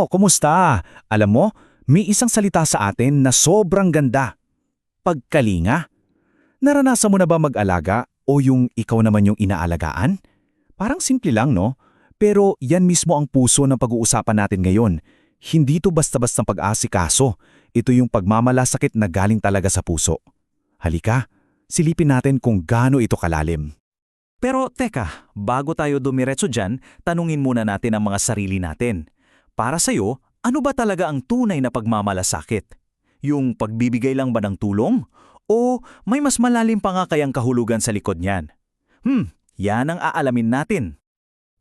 kumusta? Alam mo, may isang salita sa atin na sobrang ganda. Pagkalinga. Naranasan mo na ba mag-alaga o yung ikaw naman yung inaalagaan? Parang simple lang, no? Pero yan mismo ang puso ng pag-uusapan natin ngayon. Hindi to basta-basta pag-asikaso. Ito yung pagmamalasakit na galing talaga sa puso. Halika, silipin natin kung gaano ito kalalim. Pero teka, bago tayo dumiretso dyan, tanungin muna natin ang mga sarili natin. Para sa'yo, ano ba talaga ang tunay na pagmamalasakit? Yung pagbibigay lang ba ng tulong? O may mas malalim pa nga kayang kahulugan sa likod niyan? Yan ang aalamin natin.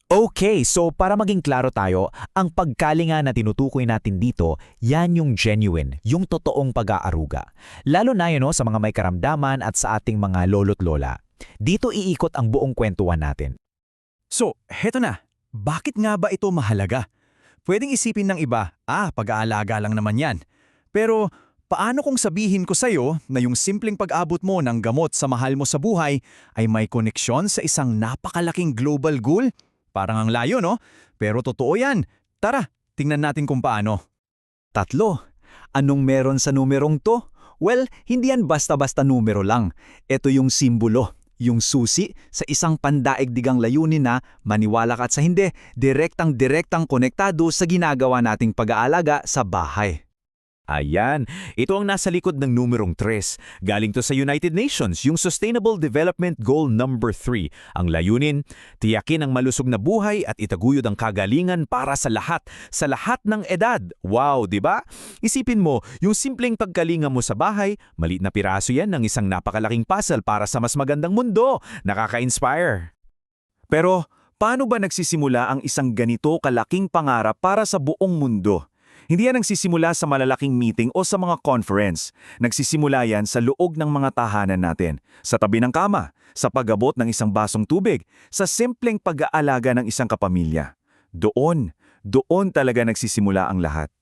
Okay, so para maging klaro tayo, ang pagkalinga na tinutukoy natin dito, yan yung genuine, yung totoong pag-aaruga. Lalo na yun sa mga may karamdaman at sa ating mga lolo't lola. Dito iikot ang buong kwentuhan natin. So, heto na. Bakit nga ba ito mahalaga? Pwedeng isipin ng iba, pag-aalaga lang naman yan. Pero paano kung sabihin ko sa'yo na yung simpleng pag-abot mo ng gamot sa mahal mo sa buhay ay may koneksyon sa isang napakalaking global goal? Parang ang layo, no? Pero totoo yan. Tara, tingnan natin kung paano. 3. Anong meron sa numerong to? Well, hindi yan basta-basta numero lang. Ito yung simbolo. Yung susi sa isang pandaigdigang layunin na, maniwala ka at sa hindi, direktang konektado sa ginagawa nating pag-aalaga sa bahay. Ayan, ito ang nasa likod ng numerong 3. Galing to sa United Nations, yung Sustainable Development Goal number 3. Ang layunin, tiyakin ang malusog na buhay at itaguyod ang kagalingan para sa lahat ng edad. Wow, di ba? Isipin mo, yung simpleng pagkalinga mo sa bahay, maliit na piraso yan ng isang napakalaking puzzle para sa mas magandang mundo. Nakaka-inspire. Pero, paano ba nagsisimula ang isang ganito kalaking pangarap para sa buong mundo? Hindi yan nagsisimula sa malalaking meeting o sa mga conference. Nagsisimula yan sa loob ng mga tahanan natin, sa tabi ng kama, sa pag-abot ng isang basong tubig, sa simpleng pag-aalaga ng isang kapamilya. Doon talaga nagsisimula ang lahat.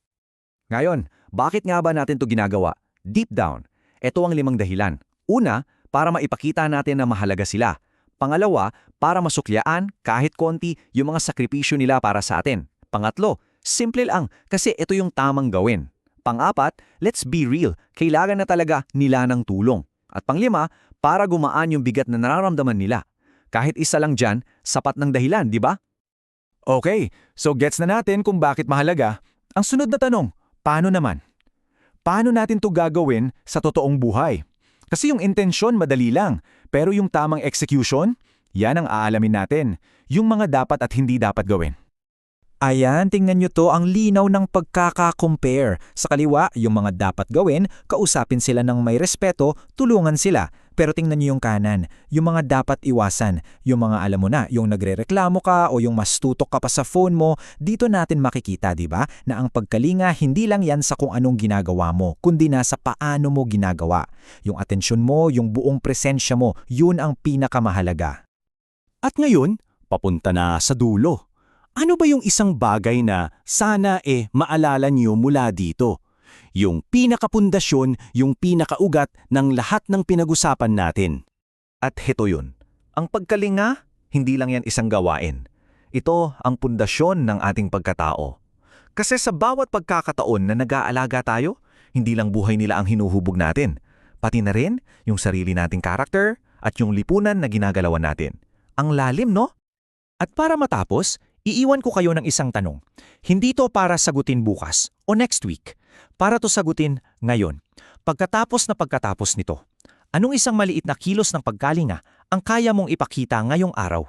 Ngayon, bakit nga ba natin to ginagawa? Deep down, ito ang 5 dahilan. Una, para maipakita natin na mahalaga sila. Pangalawa, para masukyaan kahit konti yung mga sakripisyo nila para sa atin. Pangatlo, simple lang kasi ito yung tamang gawin. Pang-4, let's be real, kailangan na talaga nila ng tulong. At pang-5, para gumaan yung bigat na nararamdaman nila. Kahit isa lang dyan, sapat ng dahilan, di ba? Okay, so gets na natin kung bakit mahalaga. Ang sunod na tanong, paano naman? Paano natin to gagawin sa totoong buhay? Kasi yung intensyon madali lang, pero yung tamang execution, yan ang aalamin natin. Yung mga dapat at hindi dapat gawin. Ayan, tingnan nyo to, ang linaw ng pagkaka-compare. Sa kaliwa, yung mga dapat gawin, kausapin sila ng may respeto, tulungan sila. Pero tingnan nyo yung kanan, yung mga dapat iwasan. Yung mga alam mo na, yung nagrereklamo ka o yung mas tutok ka pa sa phone mo, dito natin makikita, di ba? Na ang pagkalinga, hindi lang yan sa kung anong ginagawa mo, kundi na sa paano mo ginagawa. Yung atensyon mo, yung buong presensya mo, yun ang pinakamahalaga. At ngayon, papunta na sa dulo. Ano ba yung isang bagay na sana maalala niyo mula dito? Yung pinakapundasyon, yung pinakaugat ng lahat ng pinag-usapan natin. At heto yun. Ang pagkalinga, hindi lang yan isang gawain. Ito ang pundasyon ng ating pagkatao. Kasi sa bawat pagkakataon na nag-aalaga tayo, hindi lang buhay nila ang hinuhubog natin. Pati na rin yung sarili nating karakter at yung lipunan na ginagalawan natin. Ang lalim, no? At para matapos, iiwan ko kayo ng isang tanong. Hindi to para sagutin bukas o next week. Para to sagutin ngayon. Pagkatapos nito, anong isang maliit na kilos ng pagkalinga ang kaya mong ipakita ngayong araw?